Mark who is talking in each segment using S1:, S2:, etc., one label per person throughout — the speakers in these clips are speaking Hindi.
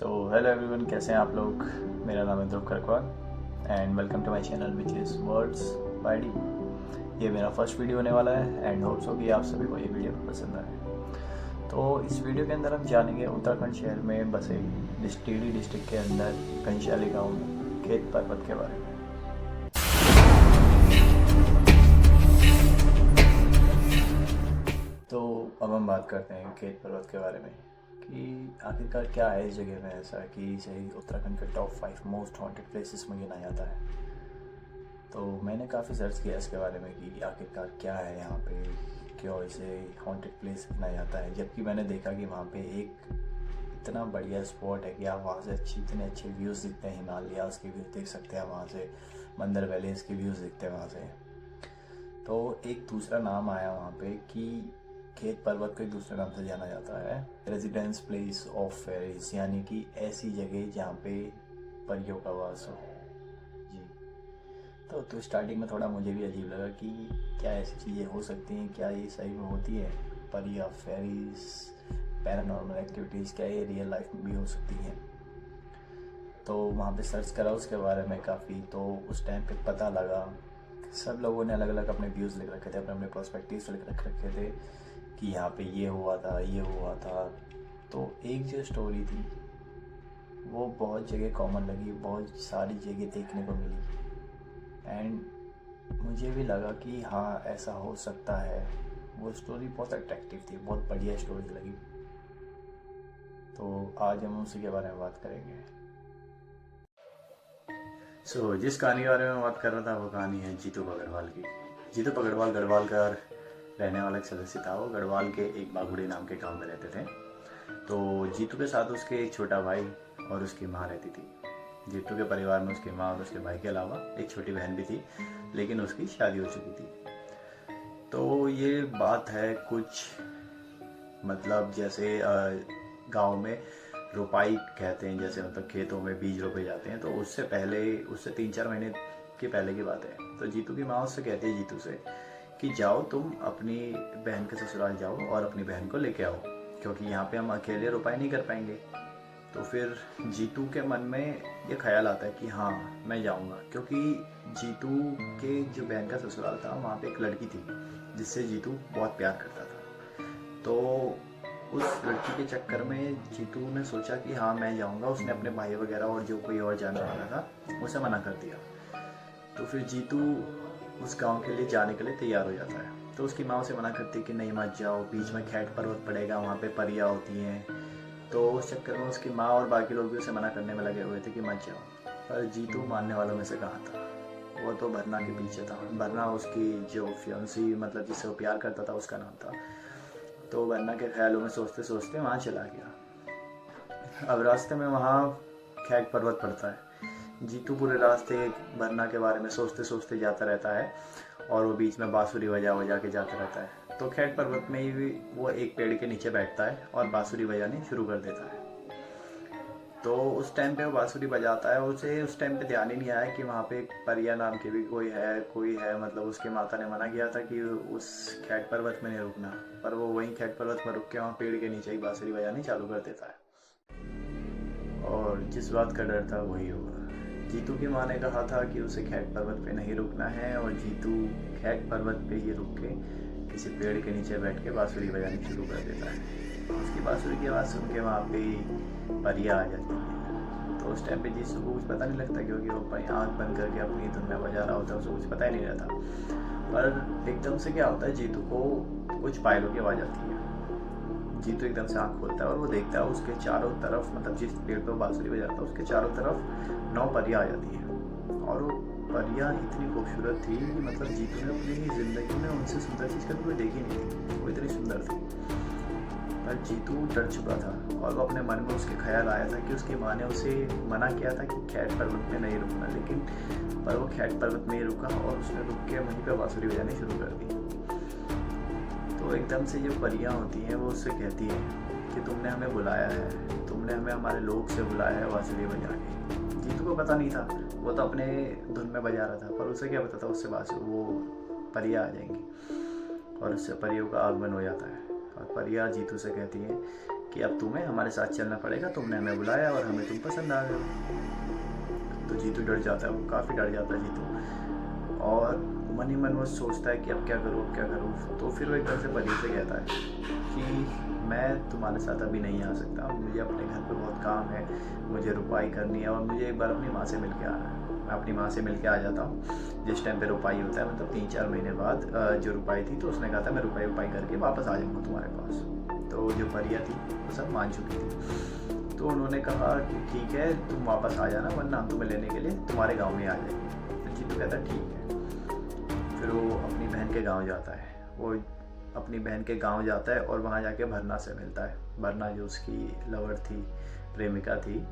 S1: हेलो एवरीवन, कैसे हैं आप लोग। मेरा नाम है Dhruv Kharakwal and welcome to my channel which is words by D. ये मेरा फर्स्ट वीडियो होने वाला है एंड होप्स हो कि आप सभी को ये वीडियो पसंद आए। तो इस वीडियो के अंदर हम जानेंगे उत्तराखंड शहर में बसे टिहरी डिस्ट्रिक्ट के अंदर घनश्याली गाँव में खेत पर्वत के बारे में। तो अब हम बात करते हैं खेत पर्वत के बारे में कि आखिरकार क्या है इस जगह में ऐसा कि सही उत्तराखंड के टॉप 5 मोस्ट हॉन्टेड प्लेसेस में गिना जाता है। तो मैंने काफ़ी सर्च किया इसके बारे में कि आखिरकार क्या है यहाँ पे, क्यों इसे हॉन्टेड प्लेस गिना जाता है। जबकि मैंने देखा कि वहाँ पे एक इतना बढ़िया स्पॉट है कि आप वहाँ से इतने अच्छे व्यूज़ दिखते हैं, हिमालयाज़ के व्यूज़ देख सकते हैं वहाँ से, मंदर वैलीज़ के व्यूज़ दिखते हैं वहाँ से। तो एक दूसरा नाम आया वहाँ पे कि खेत पर्वत को एक दूसरे नाम से जाना जाता है रेजिडेंस प्लेस ऑफ फेरीज, यानी कि ऐसी जगह जहाँ पे परियों का वास हो जी। तो स्टार्टिंग में थोड़ा मुझे भी अजीब लगा कि क्या ऐसी चीज़ें हो सकती हैं, क्या ये सही में होती है, परिया फेरीज पैरानॉर्मल एक्टिविटीज़, क्या ये रियल लाइफ में भी हो सकती हैं। तो वहाँ पे सर्च करा उसके बारे में काफ़ी, तो उस टाइम पे पता लगा सब लोगों ने अलग अलग अपने व्यूज़ लिख रखे थे, अपने अपने पर्सपेक्टिव्स लिख रखे थे कि यहाँ पे ये हुआ था, ये हुआ था। तो एक जो स्टोरी थी वो बहुत जगह कॉमन लगी, बहुत सारी जगह देखने को मिली एंड मुझे भी लगा कि हाँ ऐसा हो सकता है। वो स्टोरी बहुत अट्रैक्टिव थी, बहुत बढ़िया स्टोरी लगी। तो आज हम उसी के बारे में बात करेंगे। जिस कहानी के बारे में बात कर रहा था वो कहानी है जीतू पकड़वाल की। जीतू पकड़वाल गढ़वाल का रहने वाला एक सदस्य था। वो गढ़वाल के एक बागुड़ी नाम के गांव में रहते थे। तो जीतू के साथ उसके एक छोटा भाई और उसकी माँ रहती थी। जीतू के परिवार में उसकी माँ और उसके भाई के अलावा एक छोटी बहन भी थी, लेकिन उसकी शादी हो चुकी थी। तो ये बात है कुछ मतलब जैसे गांव में रोपाई कहते हैं, जैसे मतलब खेतों में बीज रोपे जाते हैं। तो उससे 3-4 महीने के पहले की बात है। तो जीतू की माँ उससे कहती है जीतू से कि जाओ तुम अपनी बहन के ससुराल जाओ और अपनी बहन को लेके आओ, क्योंकि यहाँ पे हम अकेले रोपाई नहीं कर पाएंगे। तो फिर जीतू के मन में ये ख्याल आता है कि हाँ मैं जाऊँगा, क्योंकि जीतू के जो बहन का ससुराल था वहाँ पे एक लड़की थी जिससे जीतू बहुत प्यार करता था। तो उस लड़की के चक्कर में जीतू ने सोचा कि हाँ मैं जाऊँगा। उसने अपने भाई वगैरह और जो कोई और जानने वाला था उसे मना कर दिया। तो फिर जीतू उस गांव के लिए जाने के लिए तैयार हो जाता है। तो उसकी माँ उसे मना करती है कि नहीं मत जाओ, बीच में खेत पर्वत पड़ेगा, वहाँ पे परियां होती हैं। तो उस चक्कर में उसकी माँ और बाकी लोग भी उसे मना करने में लगे हुए थे कि मत जाओ। पर जीतू मानने वालों में से कहाँ था। वो तो भरना के पीछे था। भरना उसकी जो फियांसी मतलब जिससे वो प्यार करता था उसका नाम था। तो भरना के ख्यालों में सोचते सोचते वहाँ चला गया। अब रास्ते में वहाँ खेत पर्वत पड़ता है। जीतू पूरे रास्ते भरना के बारे में सोचते सोचते जाता रहता है और वो बीच में बांसुरी बजा के जाता रहता है। तो खेत पर्वत में ही वो एक पेड़ के नीचे बैठता है और बांसुरी बजानी शुरू कर देता है। तो उस टाइम पे वो बांसुरी बजाता है। उसे उस टाइम पे ध्यान ही नहीं आया कि वहाँ पे परिया नाम की भी कोई है। मतलब उसकी माता ने मना किया था कि उस खेत पर्वत में नहीं रुकना, पर वो वहीं खेत पर्वत में रुक के वहाँ पेड़ के नीचे ही बांसुरी बजानी चालू कर देता है। और जिस बात का डर था वही हुआ। जीतू की माँ ने कहा था कि उसे खेत पर्वत पे नहीं रुकना है और जीतू खेत पर्वत पे ही रुक के किसी पेड़ के नीचे बैठ के बांसुरी बजानी शुरू कर देता है। उसकी बांसुरी की आवाज़ सुन के वहाँ पे परियां आ जाती है। तो उस टाइम पे जीतू को कुछ पता नहीं लगता, क्योंकि वो आँख बंद करके अपनी धुन में बजा रहा होता है, उसको कुछ पता ही नहीं रहता। पर एकदम से क्या होता है, जीतू को कुछ पायलों की आवाज़ आती है। जीतू एकदम से आँख खोलता है और वो देखता है उसके चारों तरफ, मतलब जिस पेड़ पर बांसुरी बजाता है उसके चारों तरफ 9 परियां आ जाती हैं। और वो परियां इतनी खूबसूरत थी कि मतलब जीतू ने अपनी ज़िंदगी में उनसे सुंदर चीज़ कभी कोई देखी नहीं थी। वो इतनी सुंदर थी। पर जीतू डर चुका था और वो अपने मन में उसके ख्याल आया था कि उसकी माँ ने उसे मना किया था कि खेत पर्वत में नहीं रुकना, लेकिन पर वो खेत पर्वत में ही रुका और उसने रुक के वहीं पर बांसुरी बजानी शुरू कर दी। तो एकदम से जो परियां होती हैं वो उससे कहती है कि तुमने हमें बुलाया है, तुमने हमें हमारे लोग से बुलाया है बांसुरी बजा के। जीतू को पता नहीं था, वो तो अपने धुन में बजा रहा था, पर उसे क्या पता था उससे वो परियां आ जाएंगी और उससे परियों का आगमन हो जाता है। और परियां जीतू से कहती हैं कि अब तुम्हें हमारे साथ चलना पड़ेगा, तुमने हमें बुलाया और हमें तुम पसंद आ गए हो। तो जीतू डर जाता है, वो काफ़ी डर जाता है जीतू, और मन ही मन वो सोचता है कि अब क्या करूँ अब क्या करूँ। तो फिर वो एकदम से परी से कहता है कि मैं तुम्हारे साथ अभी नहीं आ सकता, मुझे अपने घर पे बहुत काम है, मुझे रुपाई करनी है और मुझे एक बार अपनी माँ से मिल के आना है। मैं अपनी माँ से मिल के आ जाता हूँ। जिस टाइम पे रुपाई होता है, मतलब 3-4 महीने बाद जो रुपाई थी, तो उसने कहा था मैं रुपाई करके वापस आ जाऊँगा तुम्हारे पास। तो जो परियाँ थी वो सब मान चुकी थी। तो उन्होंने कहा कि ठीक है तुम वापस आ जाना, वरना हम तुम्हें लेने के लिए तुम्हारे गाँव में आ जाएंगे। तो जीतू कहता ठीक है। फिर वो अपनी बहन के गाँव जाता है, वो अपनी बहन के गांव जाता है और वहाँ जाके भरना से मिलता है। भरना जो उसकी लवर थी, प्रेमिका थी,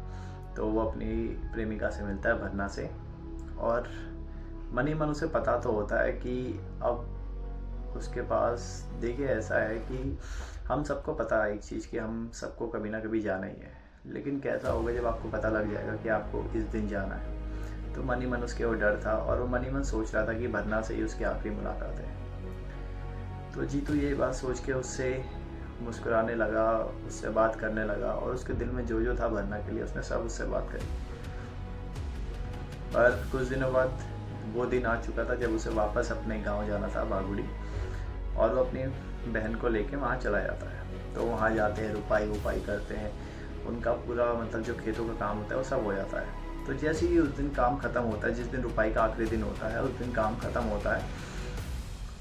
S1: तो वो अपनी प्रेमिका से मिलता है भरना से। और मन ही मन उसे पता तो होता है कि अब उसके पास, देखिए ऐसा है कि हम सबको पता है एक चीज़ कि हम सबको कभी ना कभी जाना ही है, लेकिन कैसा होगा जब आपको पता लग जाएगा कि आपको इस दिन जाना है। तो मन ही मन उसके वो डर था और वो मन ही मन सोच रहा था कि भरना से ही उसकी आखिरी मुलाकात है। तो जीतू ये बात सोच के उससे मुस्कुराने लगा, उससे बात करने लगा, और उसके दिल में जो था भरना के लिए उसने सब उससे बात करी। पर कुछ दिनों बाद वो दिन आ चुका था जब उसे वापस अपने गांव जाना था बागुड़ी, और वो अपनी बहन को लेके वहाँ चला जाता है। तो वहाँ जाते हैं, रुपाई वुपाई करते हैं, उनका पूरा मतलब जो खेतों का काम होता है वो सब हो जाता है। तो जैसे ही उस दिन काम ख़त्म होता है, जिस दिन रुपाई का आखिरी दिन होता है, उस दिन काम ख़त्म होता है।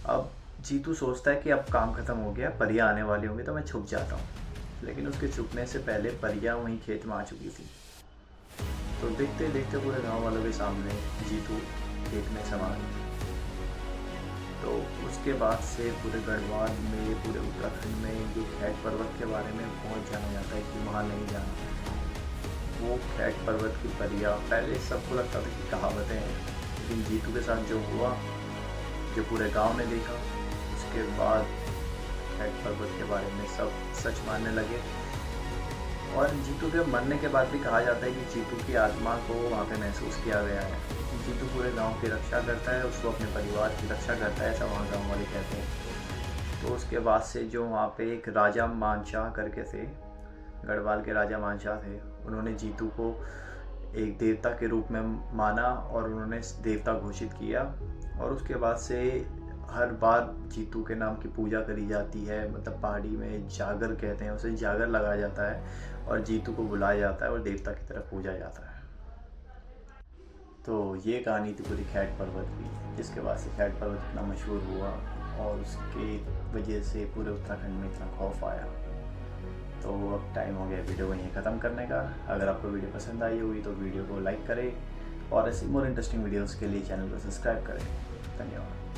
S1: अब जीतू सोचता है कि अब काम ख़त्म हो गया, परियां आने वाली होंगी तो मैं छुप जाता हूँ। लेकिन उसके छुपने से पहले परियां वहीं खेत में आ चुकी थी। तो देखते देखते पूरे गांव वालों के सामने जीतू खेत में समा गई। तो उसके बाद से पूरे गढ़वाल में, पूरे उत्तराखंड में जो खैट पर्वत के बारे में बहुत जाना जाता है कि वहाँ नहीं जाना। वो खैट पर्वत की परियां, पहले सबको लगता था कि कहावतें हैं, लेकिन जीतू के साथ जो हुआ, जो पूरे गांव ने देखा, उसके बाद खैट पर्वत के बारे में सब सच मानने लगे। और जीतू के मरने के बाद भी कहा जाता है कि जीतू की आत्मा को वहाँ पे महसूस किया गया है। जीतू पूरे गांव की रक्षा करता है, उसको अपने परिवार की रक्षा करता है, ऐसा वहाँ गाँव वाले कहते हैं। तो उसके बाद से जो वहाँ पे एक राजा मानशाह करके थे, गढ़वाल के राजा मानशाह थे, उन्होंने जीतू को एक देवता के रूप में माना और उन्होंने देवता घोषित किया। और उसके बाद से हर बार जीतू के नाम की पूजा करी जाती है, मतलब पहाड़ी में जागर कहते हैं उसे, जागर लगाया जाता है और जीतू को बुलाया जाता है और देवता की तरफ पूजा जाता है। तो ये कहानी थी पूरी खैट पर्वत की, जिसके बाद से खैट पर्वत इतना मशहूर हुआ और उसके वजह से पूरे उत्तराखंड में इतना खौफ आया। तो अब टाइम हो गया वीडियो को यहीं ख़त्म करने का। अगर आपको वीडियो पसंद आई होगी तो वीडियो को लाइक करें और ऐसी मोर इंटरेस्टिंग वीडियोज़ के लिए चैनल को सब्सक्राइब करें। धन्यवाद।